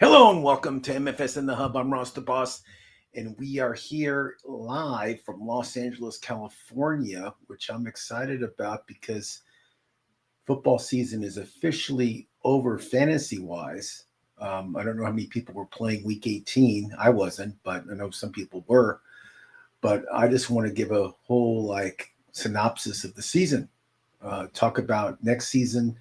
Hello and welcome to MFS in the Hub. I'm Ross the Boss, and we are here live from Los Angeles, California, which I'm excited about because football season is officially over fantasy wise. I don't know how many people were playing week 18. I wasn't, but I know some people were. But I just want to give a whole synopsis of the season, talk about next season,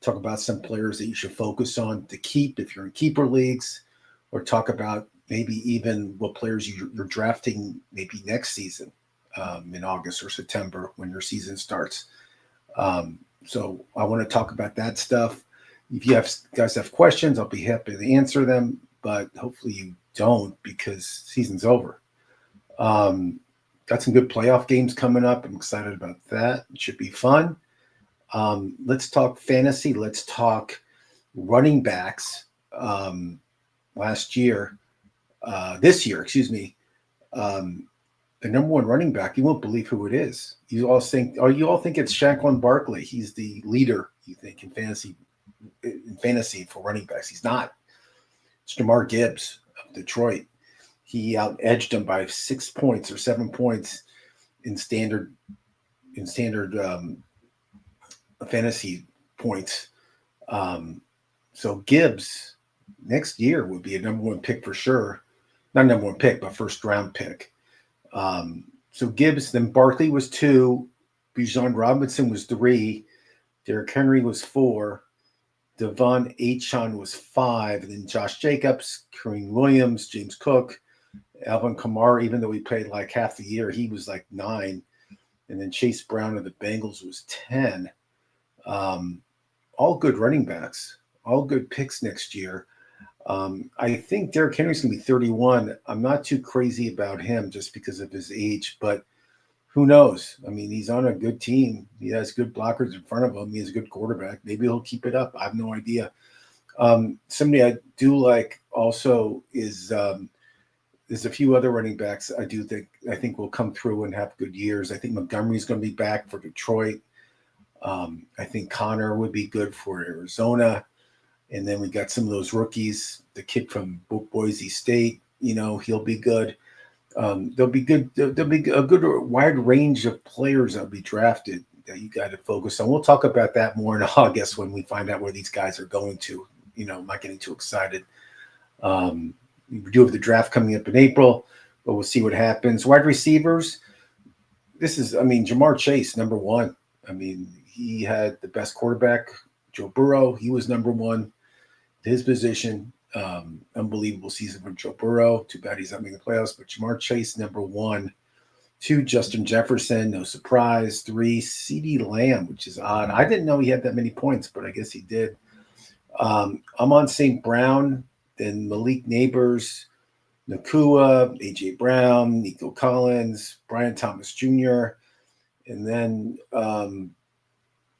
talk about some players that you should focus on to keep if you're in keeper leagues, or talk about maybe even what players you're drafting maybe next season in August or September when your season starts. So I want to talk about that stuff. If you guys have questions, I'll be happy to answer them, but hopefully you don't because season's over. Um, got some good playoff games coming up. I'm excited about that. It should be fun. Let's talk fantasy. Let's talk running backs. Last year, this year, excuse me, um, the number one running back. You won't believe who it is. You all think it's Shaquan Barkley. He's the leader. You think in fantasy for running backs. He's not. It's Jamar Gibbs of Detroit. He out edged him by 6 points or 7 points in standard fantasy points. Um, so Gibbs next year would be a number one pick for sure. Not number one pick, but first round pick. So Gibbs, then Barkley was two, Bijan Robinson was three, Derrick Henry was four, Devon Achon was five, and then Josh Jacobs, Kareem Williams, James Cook, Alvin Kamara, even though he played like half the year, he was like nine. And then Chase Brown of the Bengals was 10. Um, all good running backs, all good picks next year. I think Derrick Henry's going to be 31. I'm not too crazy about him just because of his age, but who knows? I mean, he's on a good team. He has good blockers in front of him. He has a good quarterback. Maybe he'll keep it up. I have no idea. Somebody I do like also is there's a few other running backs I think will come through and have good years. I think Montgomery's going to be back for Detroit. I think Connor would be good for Arizona. And then we got some of those rookies. The kid from Boise State, he'll be good. There'll be good. There'll be a good wide range of players that'll be drafted that you got to focus on. We'll talk about that more in August when we find out where these guys are going to. I'm not getting too excited. We do have the draft coming up in April, but we'll see what happens. Wide receivers. Jamar Chase, number one. He had the best quarterback, Joe Burrow. He was number one. His position, unbelievable season from Joe Burrow. Too bad he's not making the playoffs. But Jamar Chase, number one. Two, Justin Jefferson, no surprise. Three, CeeDee Lamb, which is odd. I didn't know he had that many points, but I guess he did. I'm on St. Brown, then Malik Neighbors, Nakua, A.J. Brown, Nico Collins, Brian Thomas Jr., and then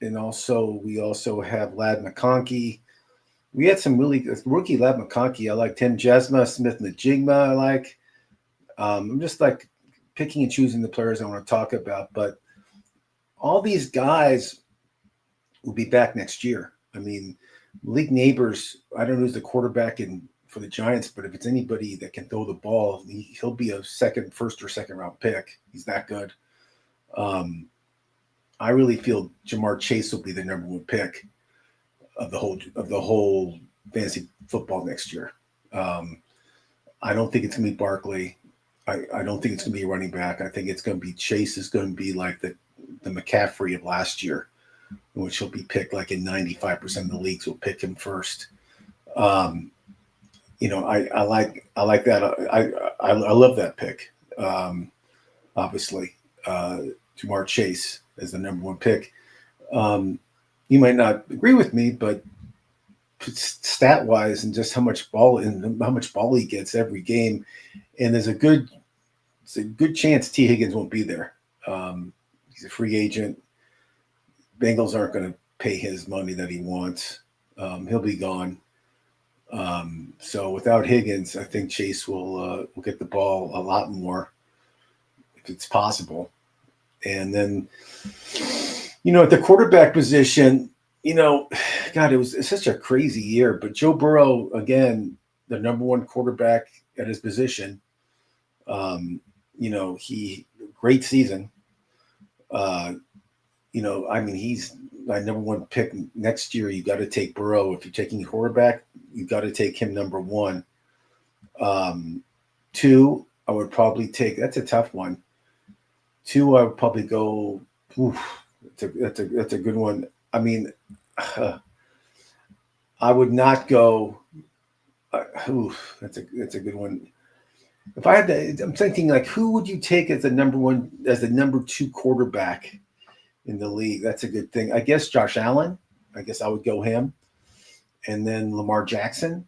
we also have Lad McConkey. We had some really rookie Lad McConkey. I like Tim Jesma, Smith Najigma. I like. I'm just like picking and choosing the players I want to talk about, but all these guys will be back next year. Malik Neighbors. I don't know who's the quarterback for the Giants, but if it's anybody that can throw the ball, he'll be a first or second round pick. He's that good. I really feel Jamar Chase will be the number one pick of the whole fantasy football next year. I don't think it's going to be Barkley. I don't think it's going to be a running back. I think it's going to be Chase is going to be like the McCaffrey of last year, in which he'll be picked like in 95% of the leagues will pick him first. I like that. I love that pick. Obviously, Jamar Chase as the number one pick. You might not agree with me, but stat wise and just how much ball he gets every game, and it's a good chance T. Higgins won't be there. He's a free agent. Bengals aren't going to pay his money that he wants. He'll be gone. So without Higgins, I think Chase will get the ball a lot more if it's possible. And then, at the quarterback position, God, it was such a crazy year. But Joe Burrow, again, the number one quarterback at his position. He great season. I mean, he's my number one pick next year. You got to take Burrow. If you're taking a quarterback, you got to take him number one. Two, I would probably take. That's a tough one. Two, I would probably go. Oof, that's a good one. I mean, I would not go. That's a good one. If I had to, I'm thinking like, who would you take as the number two quarterback in the league? That's a good thing. I guess Josh Allen. I guess I would go him, and then Lamar Jackson.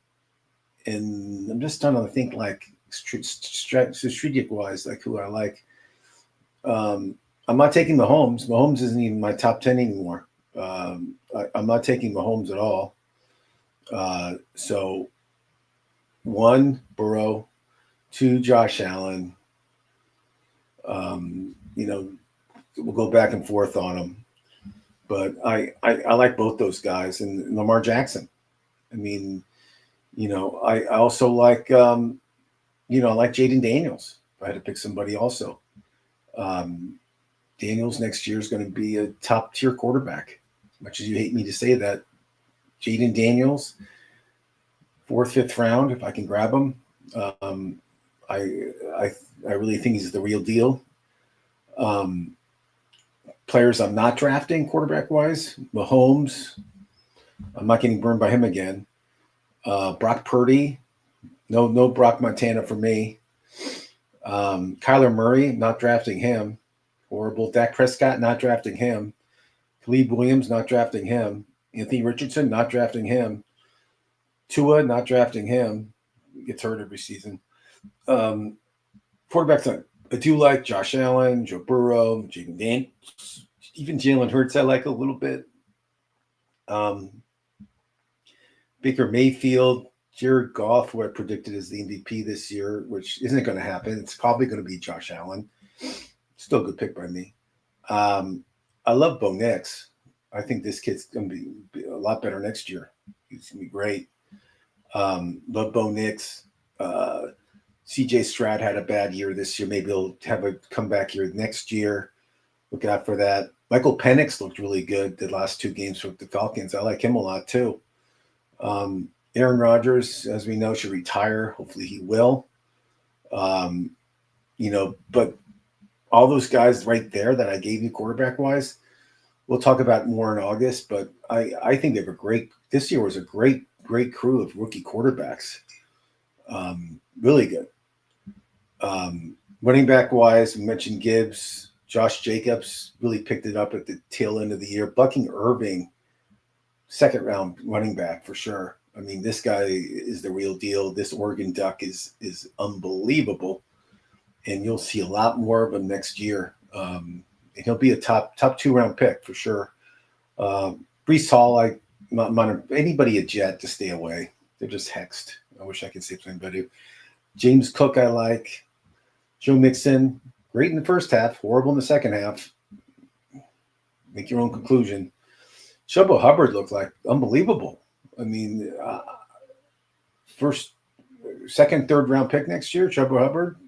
And I'm just trying to think like strategic wise, like who I like. I'm not taking Mahomes. Mahomes isn't even my top 10 anymore. I'm not taking Mahomes at all. So one, Burrow, two, Josh Allen. We'll go back and forth on them. But I like both those guys and Lamar Jackson. I mean, I also like, I like Jaden Daniels. If I had to pick somebody also. Daniels next year is going to be a top tier quarterback. As much as you hate me to say that, Jaden Daniels, 4th, 5th round, if I can grab him. I really think he's the real deal. Players I'm not drafting quarterback wise, Mahomes. I'm not getting burned by him again. Brock Purdy, no Brock Montana for me. Kyler Murray, not drafting him. Horrible. Dak Prescott, not drafting him. Caleb Williams, not drafting him. Anthony Richardson, not drafting him. Tua, not drafting him. He gets hurt every season. Quarterbacks I do like Josh Allen, Joe Burrow, Jaden Daniels, even Jalen Hurts I like a little bit. Baker Mayfield, Jared Goff, who I predicted as the MVP this year, which isn't going to happen. It's probably going to be Josh Allen. Still a good pick by me. I love Bo Nix. I think this kid's going to be a lot better next year. He's going to be great. Love Bo Nix. CJ Stroud had a bad year this year. Maybe he'll have a comeback year next year. Look out for that. Michael Penix looked really good the last 2 games with the Falcons. I like him a lot too. Aaron Rodgers, as we know, should retire. Hopefully he will. But all those guys right there that I gave you quarterback-wise, we'll talk about more in August. But I think they have this year was a great crew of rookie quarterbacks. Really good. Running back-wise, we mentioned Gibbs. Josh Jacobs really picked it up at the tail end of the year. Bucky Irving, 2nd round running back for sure. I mean, this guy is the real deal. This Oregon Duck is unbelievable, and you'll see a lot more of him next year. And he'll be a top 2 round pick for sure. Breece Hall, anybody a Jet to stay away. They're just hexed. I wish I could say something better. James Cook, I like. Joe Mixon, great in the first half, horrible in the second half. Make your own conclusion. Chuba Hubbard looked like unbelievable. I mean, 1st, 2nd, 3rd round pick next year, Chuba Hubbard,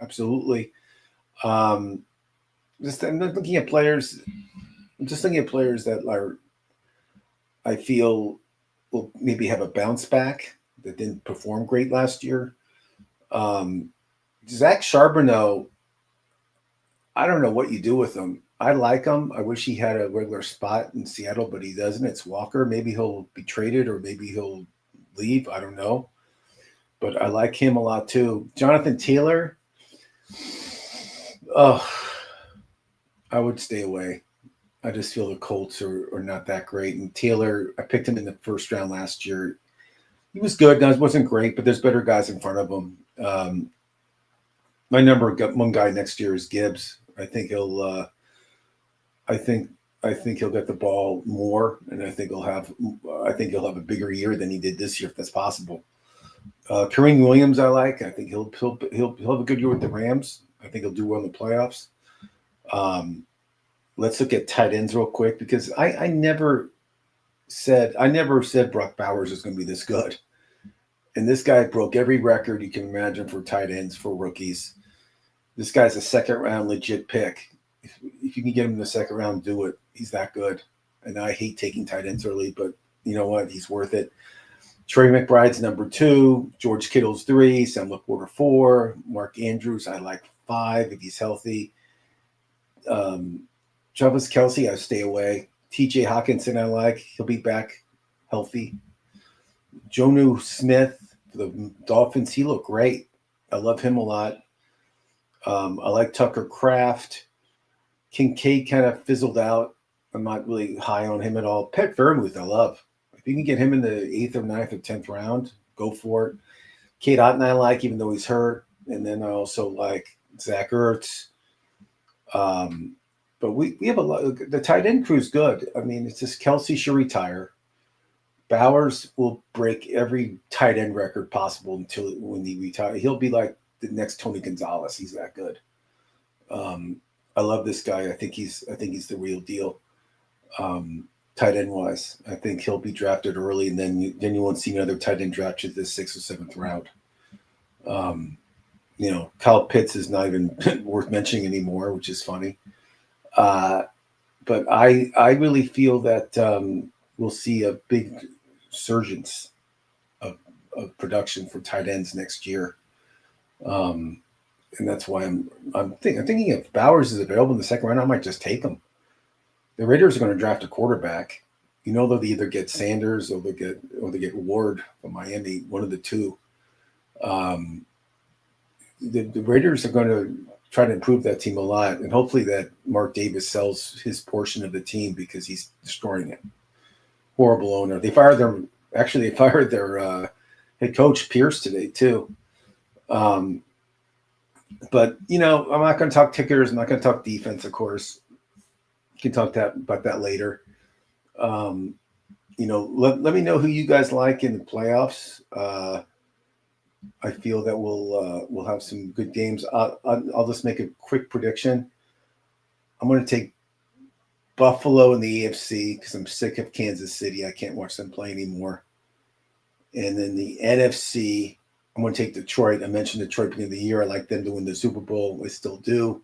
absolutely. I'm looking at players. I'm just looking at players that I feel will maybe have a bounce back that didn't perform great last year. Zach Charbonneau, I don't know what you do with him. I like him. I wish he had a regular spot in Seattle, but he doesn't. It's Walker. Maybe he'll be traded or maybe he'll leave. I don't know. But I like him a lot too. Jonathan Taylor, I would stay away. I just feel the Colts are not that great. And Taylor, I picked him in the 1st round last year. He was good. Now, it wasn't great, but there's better guys in front of him. My number one guy next year is Gibbs. I think he'll. I think he'll get the ball more, and I think he'll have a bigger year than he did this year, if that's possible. Kareem Williams, I like. I think he'll have a good year with the Rams. I think he'll do well in the playoffs. Let's look at tight ends real quick because I never said Brock Bowers is going to be this good. And this guy broke every record you can imagine for tight ends for rookies. This guy's a second round legit pick. If you can get him in the second round, do it. He's that good. And I hate taking tight ends early, but you know what? He's worth it. Trey McBride's number 2. George Kittle's 3. Sam LaPorta 4. Mark Andrews, I like 5 if he's healthy. Travis Kelce, I stay away. TJ Hawkinson, I like. He'll be back healthy. Jonnu Smith for the Dolphins, he looked great. I love him a lot. I like Tucker Kraft. Kincaid kind of fizzled out. I'm not really high on him at all. Pat Freiermuth, I love. If you can get him in the 8th or 9th or 10th round, go for it. Cade Otton I like, even though he's hurt. And then I also like Zach Ertz. But we have a lot. The tight end crew is good. I mean, it's just Kelce should retire. Bowers will break every tight end record possible until when he retires. He'll be like the next Tony Gonzalez. He's that good. I love this guy. I think he's the real deal. Tight end wise, I think he'll be drafted early, and then you won't see another tight end drafted the 6th or 7th round. Kyle Pitts is not even worth mentioning anymore, which is funny. But I really feel that we'll see a big surgence of production for tight ends next year. And that's why I'm thinking if Bowers is available in the second round, I might just take him. The Raiders are going to draft a quarterback. They'll either get Sanders or they get Ward from Miami, one of the two. The Raiders are going to try to improve that team a lot, and hopefully that Mark Davis sells his portion of the team because he's destroying it. Horrible owner. They fired their head coach Pierce today too. But I'm not going to talk tickers. I'm not going to talk defense, of course. You can talk about that later. Let me know who you guys like in the playoffs. I feel that we'll have some good games. I'll just make a quick prediction. I'm going to take Buffalo in the AFC because I'm sick of Kansas City. I can't watch them play anymore. And then the NFC, I'm going to take Detroit. I mentioned Detroit beginning of the year. I like them to win the Super Bowl. I still do.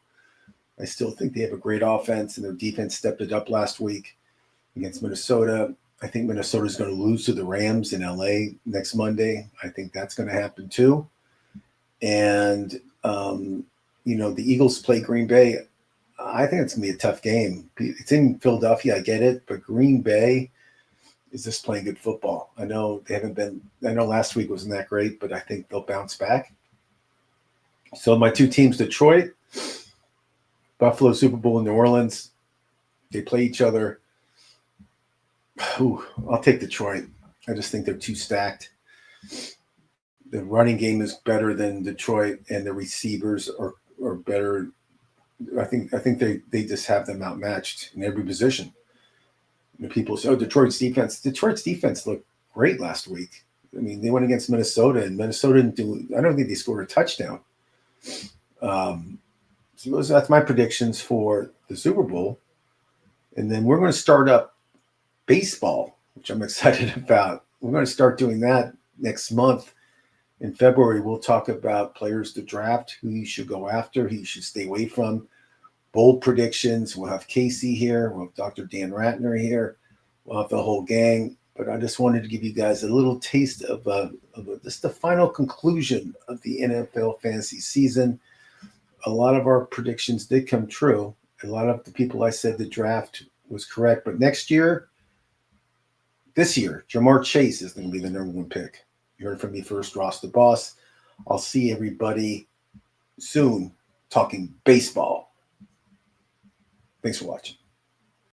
I still think they have a great offense, and their defense stepped it up last week against Minnesota. I think Minnesota is going to lose to the Rams in LA next Monday. I think that's going to happen too. And, the Eagles play Green Bay. I think it's going to be a tough game. It's in Philadelphia. I get it. But Green Bay is just playing good football. I know last week wasn't that great, but I think they'll bounce back. So my two teams, Detroit, Buffalo, Super Bowl in New Orleans. They play each other. I'll take Detroit. I just think they're too stacked. The running game is better than Detroit, and the receivers are better. I think they just have them outmatched in every position. People say, Detroit's defense looked great last week. I mean, they went against Minnesota, and Minnesota didn't do. I don't think they scored a touchdown. So that's my predictions for the Super Bowl. And then we're going to start up baseball, which I'm excited about. We're going to start doing that next month. In February, we'll talk about players to draft, who you should go after, who you should stay away from. Bold predictions. We'll have Casey here. We'll have Dr. Dan Ratner here. We'll have the whole gang. But I just wanted to give you guys a little taste of just the final conclusion of the NFL fantasy season. A lot of our predictions did come true. A lot of the people I said the draft was correct. But this year, Jamar Chase is going to be the number 1 pick. You heard from me first, Ross the Boss. I'll see everybody soon talking baseball. Thanks for watching.